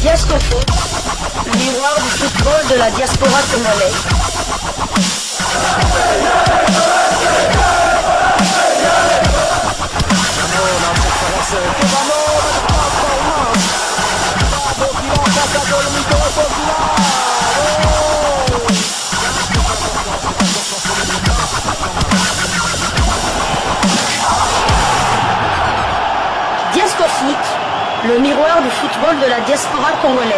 Diasco Foot, le miroir du football de la diaspora congolaise. Diasco Foot, le miroir du football de la diaspora congolaise.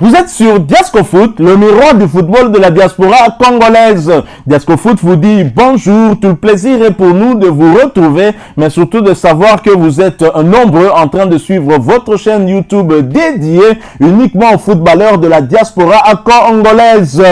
Vous êtes sur Diasco Foot, le miroir du football de la diaspora congolaise. Diasco Foot vous dit bonjour, tout le plaisir est pour nous de vous retrouver, mais surtout de savoir que vous êtes nombreux en train de suivre votre chaîne YouTube dédiée uniquement aux footballeurs de la diaspora congolaise.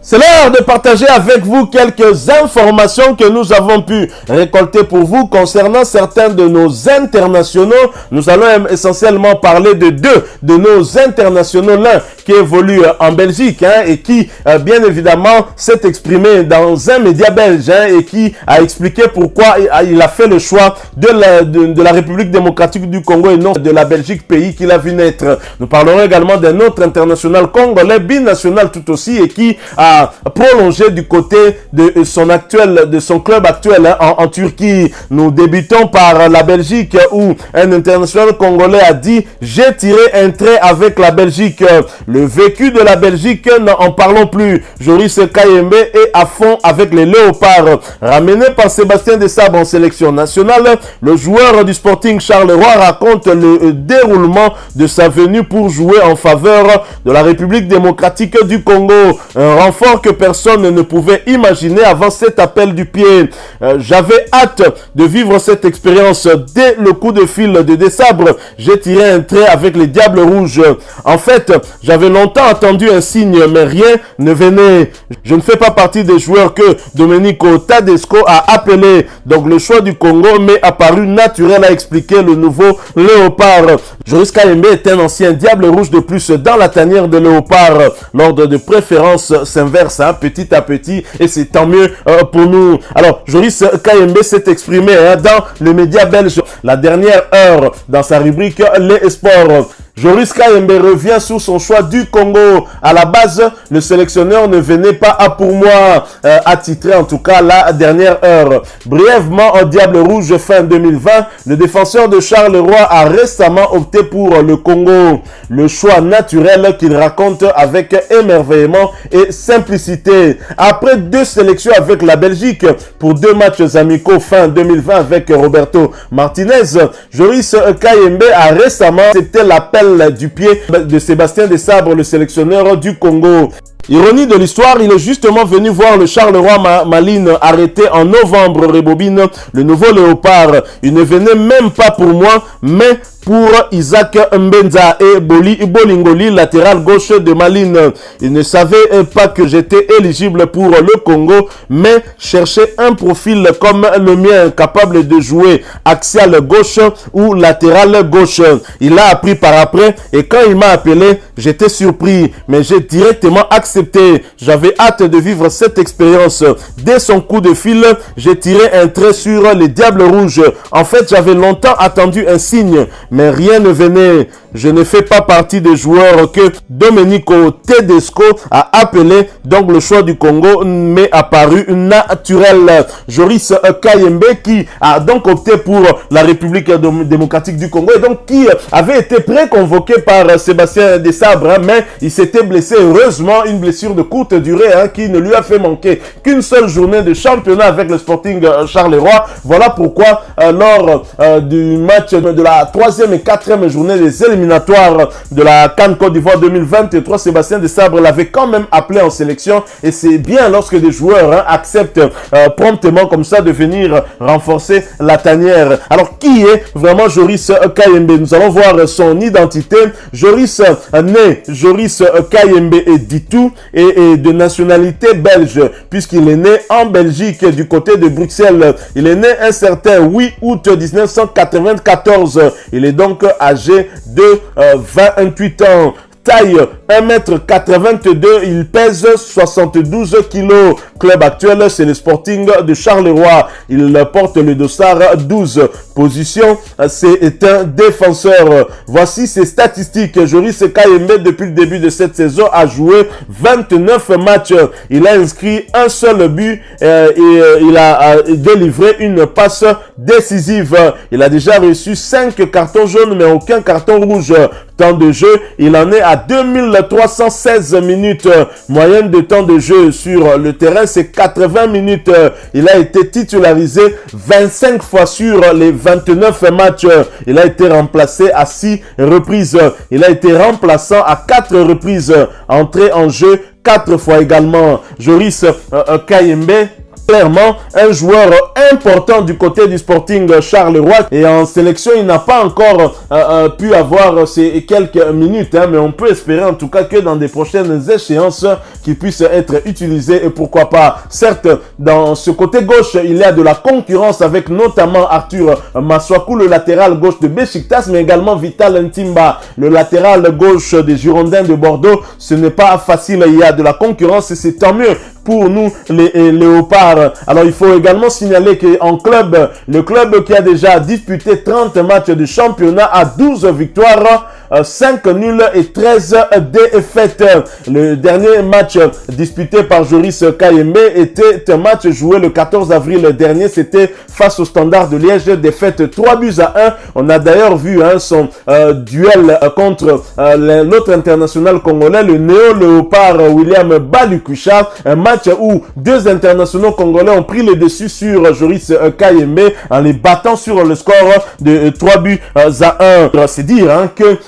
C'est l'heure de partager avec vous quelques informations que nous avons pu récolter pour vous concernant certains de nos internationaux. Nous allons essentiellement parler de deux de nos internationaux. L'un qui évolue en Belgique et qui, bien évidemment, s'est exprimé dans un média belge et qui a expliqué pourquoi il a fait le choix de la République démocratique du Congo et non de la Belgique, pays qu'il a vu naître. Nous parlerons également d'un autre international congolais, binational tout aussi, et qui a prolongé du côté de son club actuel en Turquie. Nous débutons par la Belgique où un international congolais a dit « J'ai tiré un trait avec la Belgique ». Le vécu de la Belgique, n'en parlons plus. Joris Kayembe est à fond avec les Léopards. Ramené par Sébastien Desabre en sélection nationale, le joueur du Sporting Charleroi raconte le déroulement de sa venue pour jouer en faveur de la République démocratique du Congo. Un renfort que personne ne pouvait imaginer avant cet appel du pied. J'avais hâte de vivre cette expérience. Dès le coup de fil de Desabre, j'ai tiré un trait avec les Diables Rouges. En fait, j'avais longtemps attendu un signe, mais rien ne venait. Je ne fais pas partie des joueurs que Domenico Tedesco a appelé. Donc le choix du Congo m'est apparu naturel, a expliqué le nouveau Léopard. Joris Kayembe est un ancien Diable Rouge de plus dans la tanière de Léopard. L'ordre de préférence s'inverse petit à petit et c'est tant mieux pour nous. Alors, Joris Kayembe s'est exprimé dans le média belge la dernière heure dans sa rubrique Les Sports. Joris Kayembe revient sur son choix du Congo. À la base, le sélectionneur ne venait pas pour moi, attitré en tout cas la dernière heure. Brièvement, en Diable Rouge fin 2020, le défenseur de Charleroi a récemment opté pour le Congo. Le choix naturel qu'il raconte avec émerveillement et simplicité. Après 2 sélections avec la Belgique pour 2 matchs amicaux fin 2020 avec Roberto Martinez, Joris Kayembe a récemment accepté l'appel du pied de Sébastien Desabre, le sélectionneur du Congo. Ironie de l'histoire, il est justement venu voir le Charleroi Malines arrêté en novembre, rebobine le nouveau Léopard. Il ne venait même pas pour moi, mais pour Isaac Mbenza et Bolingoli, latéral gauche de Malines. Il ne savait pas que j'étais éligible pour le Congo, mais cherchait un profil comme le mien, capable de jouer axial gauche ou latéral gauche. Il l'a appris par après et quand il m'a appelé, j'étais surpris, mais j'ai directement accepté. J'avais hâte de vivre cette expérience. Dès son coup de fil, j'ai tiré un trait sur les Diables Rouges. En fait, j'avais longtemps attendu un signe, mais rien ne venait. Je ne fais pas partie des joueurs que Domenico Tedesco a appelé, donc le choix du Congo m'est apparu naturel. Joris Kayembe qui a donc opté pour la République démocratique du Congo et donc qui avait été préconvoqué par Sébastien Desabre, mais il s'était blessé, heureusement une blessure de courte durée qui ne lui a fait manquer qu'une seule journée de championnat avec le Sporting Charleroi. Voilà pourquoi lors du match de la 3e et 4e journée des éliminatoires de la CAN Côte d'Ivoire 2023, Sébastien Desabre l'avait quand même appelé en sélection et c'est bien lorsque des joueurs acceptent promptement comme ça de venir renforcer la tanière. Alors qui est vraiment Joris Kayembe? Nous allons voir son identité. Joris Kayembe est Ditou et de nationalité belge puisqu'il est né en Belgique du côté de Bruxelles. Il est né un certain 8 août 1994. Il est donc âgé de 28 ans. taille 1m82, il pèse 72 kg. Club actuel, c'est le Sporting de Charleroi. Il porte le dossard 12. Position, c'est un défenseur. Voici ses statistiques. Joris Kayembe, depuis le début de cette saison, a joué 29 matchs. Il a inscrit un seul but et il a délivré une passe décisive. Il a déjà reçu 5 cartons jaunes, mais aucun carton rouge. Temps de jeu, il en est à 2316 minutes. Moyenne de temps de jeu sur le terrain, c'est 80 minutes. Il a été titularisé 25 fois sur les 29 matchs. Il a été remplacé à 6 reprises. Il a été remplaçant à 4 reprises. Entré en jeu 4 fois également. Joris Kayembe, clairement un joueur important du côté du Sporting Charleroi, et en sélection il n'a pas encore pu avoir ces quelques minutes, mais on peut espérer en tout cas que dans des prochaines échéances qu'il puisse être utilisé, et pourquoi pas. Certes, dans ce côté gauche il y a de la concurrence avec notamment Arthur Masuaku, le latéral gauche de Besiktas, mais également Vital Ntimba, le latéral gauche des Girondins de Bordeaux. Ce n'est pas facile, il y a de la concurrence et c'est tant mieux pour nous les Léopards. Alors il faut également signaler qu'en club, le club qui a déjà disputé 30 matchs de championnat a 12 victoires, 5 nuls et 13 défaites. Le dernier match disputé par Joris Kayembe était un match joué le 14 avril dernier. C'était face au Standard de Liège, défaite 3-1. On a d'ailleurs vu son duel contre l'autre international congolais, le néo-léopard William Balukusha. Un match où deux internationaux congolais ont pris le dessus sur Joris Kayembe en les battant sur le score de 3-1. C'est dire que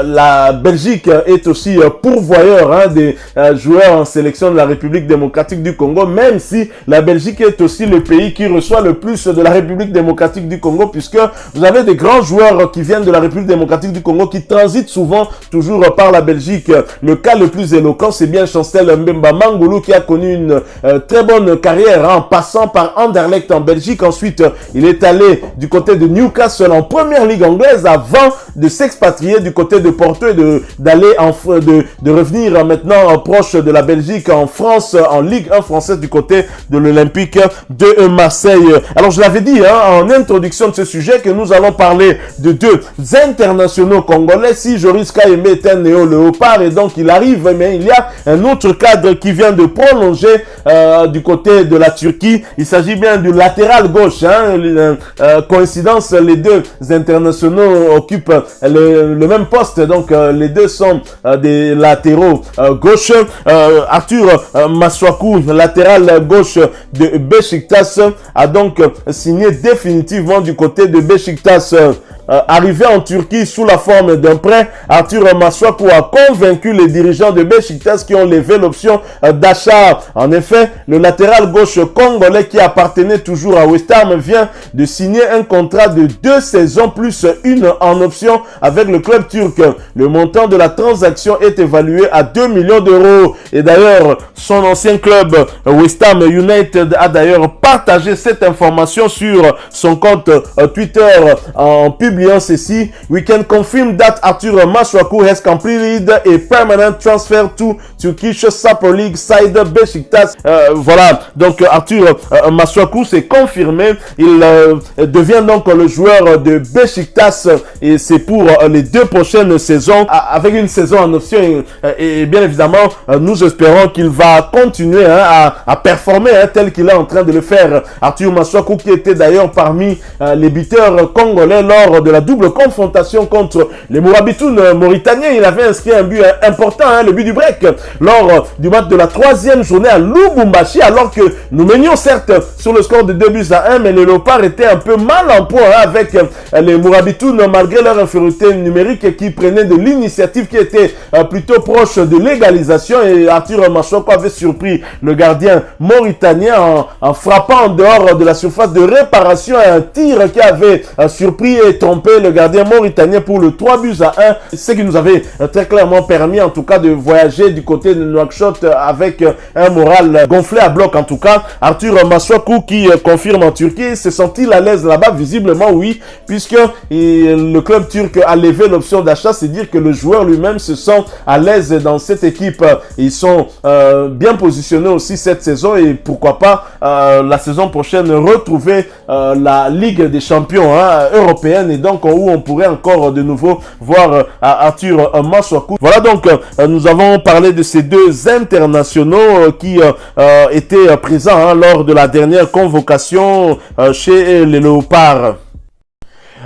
la Belgique est aussi pourvoyeur des joueurs en sélection de la République démocratique du Congo, même si la Belgique est aussi le pays qui reçoit le plus de la République démocratique du Congo, puisque vous avez des grands joueurs qui viennent de la République démocratique du Congo qui transitent souvent toujours par la Belgique. Le cas le plus éloquent, c'est bien Chancel Mbemba Mangulu, qui a connu une très bonne carrière en passant par Anderlecht en Belgique. Ensuite, il est allé du côté de Newcastle en première ligue anglaise avant de s'expatrier du côté de Porto et de revenir maintenant proche de la Belgique en France, en Ligue 1 française du côté de l'Olympique de Marseille. Alors je l'avais dit en introduction de ce sujet que nous allons parler de deux internationaux congolais. Si Joris Kayembe est un néo-léopard et donc il arrive, mais il y a un autre cadre qui vient de prolonger du côté de la Turquie. Il s'agit bien du latéral gauche. Coïncidence, les deux internationaux occupent le même poste, donc les deux sont des latéraux gauche. Arthur Masuaku, latéral gauche de Besiktas, a donc signé définitivement du côté de Besiktas. Arrivé en Turquie sous la forme d'un prêt, Arthur Masuaku a convaincu les dirigeants de Besiktas qui ont levé l'option d'achat. En effet, le latéral gauche congolais qui appartenait toujours à West Ham vient de signer un contrat de 2 saisons plus une en option avec le club turc. Le montant de la transaction est évalué à 2 millions d'euros. Et d'ailleurs, son ancien club West Ham United a d'ailleurs partagé cette information sur son compte Twitter en publiant ceci: "We can confirm that Arthur Masuaku has completed a permanent transfer to Turkish Super League side Besiktas." Voilà, donc Arthur Masuaku s'est confirmé. Il devient donc le joueur de Besiktas et c'est pour les 2 prochaines saisons, avec une saison en option. Et bien évidemment, nous espérons qu'il va continuer à performer tel qu'il est en train de le faire. Arthur Masuaku, qui était d'ailleurs parmi les buteurs congolais lors de la double confrontation contre les Mourabitoun mauritaniens. Il avait inscrit un but important, le but du break, lors du match de la 3e journée à Lubumbashi, alors que nous menions certes sur le score de 2-1, mais les Léopards étaient un peu mal en point avec les Mourabitoun, malgré leur infériorité numérique, qui prenaient de l'initiative, qui était plutôt proche de l'égalisation. Et Arthur Masuaku avait surpris le gardien mauritanien en frappant en dehors de la surface de réparation, un tir qui avait surpris et tombé trompé le gardien mauritanien pour le 3-1. Ce qui nous avait très clairement permis en tout cas de voyager du côté de Nouakchott avec un moral gonflé à bloc en tout cas. Arthur Masuaku qui confirme en Turquie, se sent-il à l'aise là-bas? Visiblement oui, puisque le club turc a levé l'option d'achat, c'est dire que le joueur lui-même se sent à l'aise dans cette équipe. Ils sont bien positionnés aussi cette saison et pourquoi pas la saison prochaine retrouver la Ligue des champions européenne et donc où on pourrait encore de nouveau voir Arthur Masuaku. Voilà donc nous avons parlé de ces deux internationaux qui étaient présents lors de la dernière convocation chez les Léopards.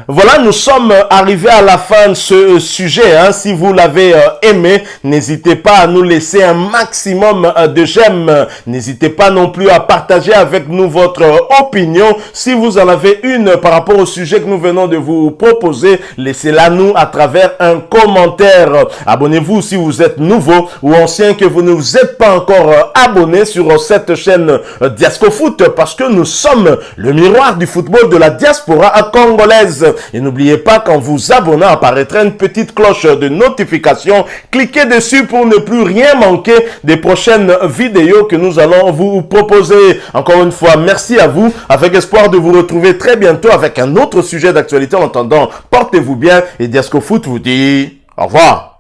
Voilà, nous sommes arrivés à la fin de ce sujet. Si vous l'avez aimé, n'hésitez pas à nous laisser un maximum de j'aime. N'hésitez pas non plus à partager avec nous votre opinion. Si vous en avez une par rapport au sujet que nous venons de vous proposer, laissez-la nous à travers un commentaire. Abonnez-vous si vous êtes nouveau ou ancien que vous ne vous êtes pas encore abonné sur cette chaîne Diasco Foot parce que nous sommes le miroir du football de la diaspora congolaise. Et n'oubliez pas qu'en vous abonnant apparaîtra une petite cloche de notification. Cliquez dessus pour ne plus rien manquer des prochaines vidéos que nous allons vous proposer. Encore une fois, merci à vous. Avec espoir de vous retrouver très bientôt avec un autre sujet d'actualité. En attendant, portez-vous bien et Diasco Foot vous dit au revoir.